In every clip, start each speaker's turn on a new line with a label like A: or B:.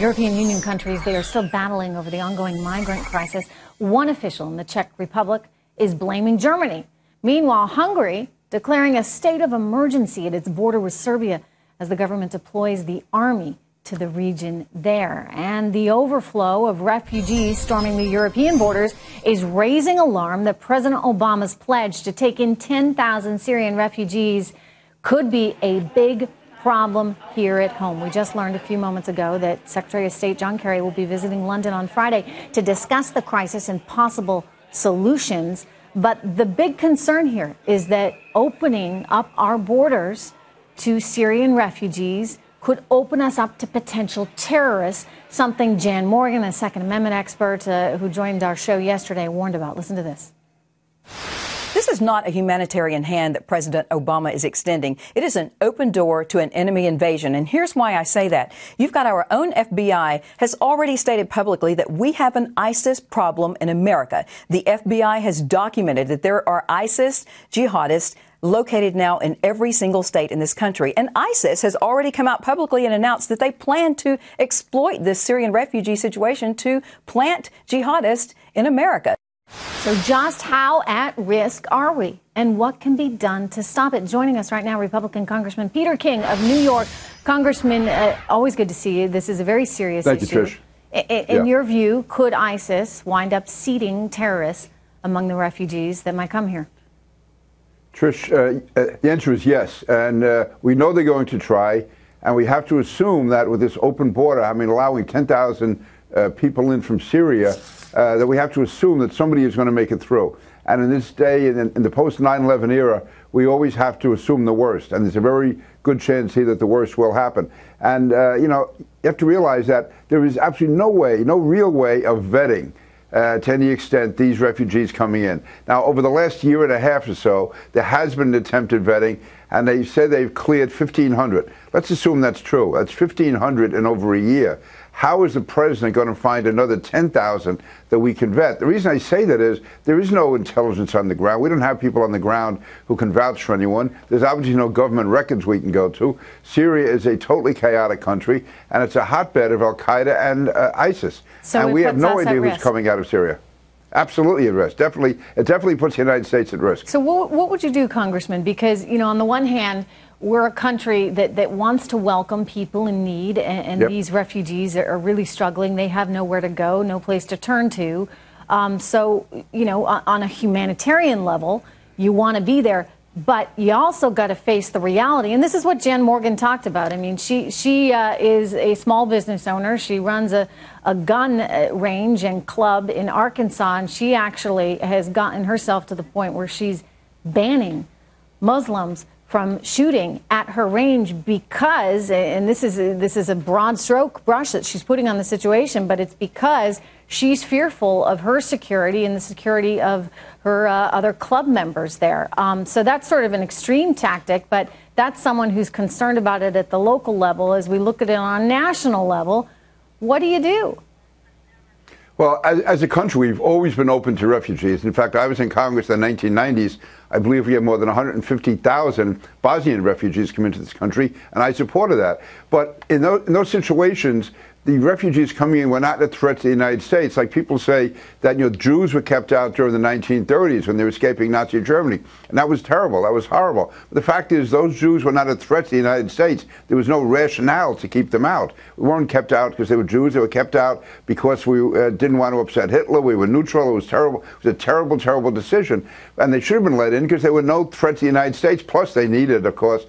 A: European Union countries, they are still battling over the ongoing migrant crisis. One official in the Czech Republic is blaming Germany. Meanwhile, Hungary declaring a state of emergency at its border with Serbia as the government deploys the army to the region there. And the overflow of refugees storming the European borders is raising alarm that President Obama's pledge to take in 10,000 Syrian refugees could be a big problem here at home. We just learned a few moments ago that Secretary of State John Kerry will be visiting London on Friday to discuss the crisis and possible solutions. But the big concern here is that opening up our borders to Syrian refugees could open us up to potential terrorists, something Jan Morgan, a Second Amendment expert who joined our show yesterday, warned about. Listen to this.
B: This is not a humanitarian hand that President Obama is extending. It is an open door to an enemy invasion. And here's why I say that. You've got our own FBI has already stated publicly that we have an ISIS problem in America. The FBI has documented that there are ISIS jihadists located now in every single state in this country. And ISIS has already come out publicly and announced that they plan to exploit this Syrian refugee situation to plant jihadists in America.
A: So just how at risk are we? And what can be done to stop it? Joining us right now, Republican Congressman Peter King of New York. Congressman, always good to see you. This is a very serious issue.
C: Thank you, Trish.
A: In your view, could ISIS wind up seeding terrorists among the refugees that might come here?
C: Trish, the answer is yes. And we know they're going to try. And we have to assume that with this open border, I mean, allowing 10,000 people in from Syria, that we have to assume that somebody is going to make it through. And in this day, in the post-9/11 era, we always have to assume the worst. And there's a very good chance here that the worst will happen. And, you know, you have to realize that there is absolutely no way, no real way of vetting to any extent these refugees coming in. Now, over the last year and a half or so, there has been attempted vetting, and they said they've cleared 1,500. Let's assume that's true. That's 1,500 in over a year. How is the president going to find another 10,000 that we can vet? The reason I say that is there is no intelligence on the ground. We don't have people on the ground who can vouch for anyone. There's obviously no government records we can go to. Syria is a totally chaotic country, and it's a hotbed of al-Qaeda and ISIS.
A: So
C: and we have no idea who's coming out of Syria. Absolutely at risk. Definitely, it definitely puts the United States at risk.
A: So what would you do, Congressman? Because, you know, on the one hand, we're a country that wants to welcome people in need, and
C: Yep.
A: these refugees are really struggling. They have nowhere to go, no place to turn to. So, you know, on a humanitarian level, you want to be there. But you also got to face the reality. And this is what Jan Morgan talked about. I mean, she is a small business owner. She runs a gun range and club in Arkansas. And she actually has gotten herself to the point where she's banning Muslims from shooting at her range because, and this is a broad stroke brush that she's putting on the situation, but it's because she's fearful of her security and the security of her other club members there. So that's sort of an extreme tactic, but that's someone who's concerned about it at the local level. As we look at it on a national level, what do you do?
C: Well, as a country, we've always been open to refugees. In fact, I was in Congress in the 1990s. I believe we had more than 150,000 Bosnian refugees come into this country, and I supported that. But in those situations, the refugees coming in were not a threat to the United States. Like people say that, you know, Jews were kept out during the 1930s when they were escaping Nazi Germany. And that was terrible. That was horrible. But the fact is, those Jews were not a threat to the United States. There was no rationale to keep them out. We weren't kept out because they were Jews. They were kept out because we didn't want to upset Hitler. We were neutral. It was terrible. It was a terrible, terrible decision. And they should have been let in because they were no threat to the United States. Plus, they needed, of course,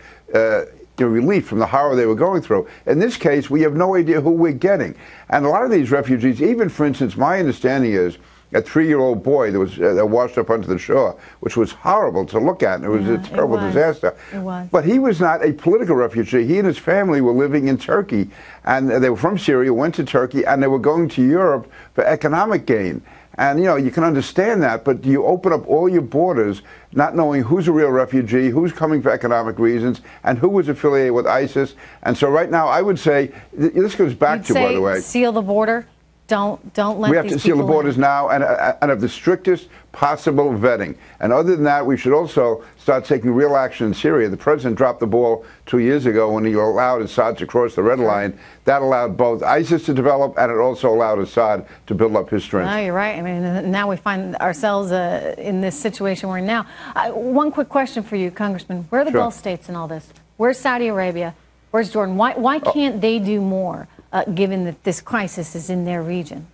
C: relief from the horror they were going through. In this case, we have no idea who we're getting. And a lot of these refugees, even, for instance, my understanding is a 3-year-old boy that was washed up onto the shore, which was horrible to look at. And it was a terrible disaster.
A: It was.
C: But he was not a political refugee. He and his family were living in Turkey. And they were from Syria, went to Turkey, and they were going to Europe for economic gain. And, you know, you can understand that, but you open up all your borders not knowing who's a real refugee, who's coming for economic reasons, and who was affiliated with ISIS. And so right now, I would say, this goes back to, by the way,
A: seal the border? Don't let
C: We have to seal the borders now and have the strictest possible vetting. And other than that, we should also start taking real action in Syria. The president dropped the ball 2 years ago when he allowed Assad to cross the red line. That allowed both ISIS to develop, and it also allowed Assad to build up his strength.
A: No, you're right. I mean, now we find ourselves in this situation we're in now. One quick question for you, Congressman. Where are the Gulf states in all this? Where's Saudi Arabia? Where's Jordan? Why can't they do more, given that this crisis is in their region?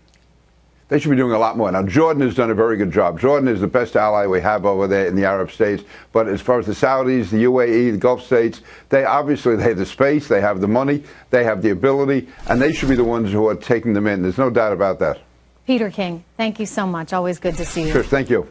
C: They should be doing a lot more. Now, Jordan has done a very good job. Jordan is the best ally we have over there in the Arab states. But as far as the Saudis, the UAE, the Gulf states, they have the space, they have the money, they have the ability, and they should be the ones who are taking them in. There's no doubt about that.
A: Peter King, thank you so much. Always good to see you.
C: Trish, thank you.